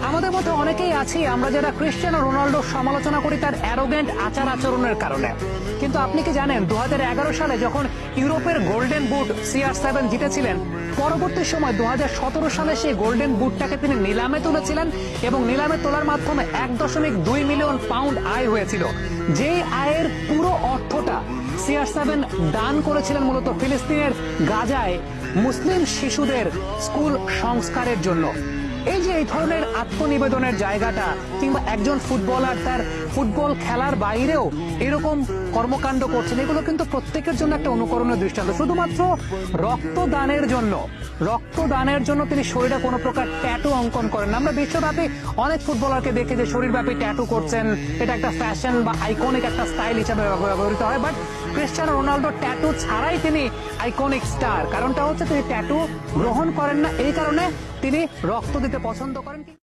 আমাদের মধ্যে অনেকেই আছি আমরা যারা ক্রিশ্চিয়ানো রোনাল্ডোর সমালোচনা করি তার অ্যারোগেন্ট আচার আচরণের কারণে। কিন্তু আপনি কি জানেন 2011 সালে যখন ইউরোপের গোল্ডেন বুট CR7 জিতেছিলেন, পরবর্তী সময় 2017 সালে সেই গোল্ডেন বুটটাকে তিনি নিলামে তুলেছিলেন এবং নিলামে তোলার মাধ্যমে 1.2 মিলিয়ন পাউন্ড আয় হয়েছিল। যেই আয়ের পুরো অর্থটা CR7 দান করেছিলেন মূলত ফিলিস্তিনের গাজায় মুসলিম শিশুদের স্কুল সংস্কারের জন্য। এই যে এই ধরনের আত্মনিবেদনের জায়গাটা, কিংবা একজন ফুটবলার তার ফুটবল খেলার বাইরেও এরকম কর্মকাণ্ড করছেন, এগুলো কিন্তু প্রত্যেকের জন্য একটা অনুকরণীয় দৃষ্টান্ত। শুধুমাত্র রক্তদানের জন্য তিনি শরীরে কোনো প্রকার ট্যাটু অঙ্কন করেন না। আমরা বিশ্বব্যাপী অনেক ফুটবলারকে দেখি যে শরীরব্যাপী ট্যাটু করছেন, এটা একটা ফ্যাশন বা আইকনিক একটা স্টাইল হিসাবে ব্যবহৃত হয়। বাট ক্রিশ্চিয়ানো রোনাল্ডো ট্যাটু ছাড়াই তিনি আইকনিক স্টার। কারণটা হচ্ছে তিনি ট্যাটু গ্রহণ করেন না, এই কারণে তিনি রক্ত দিতে পছন্দ করেন।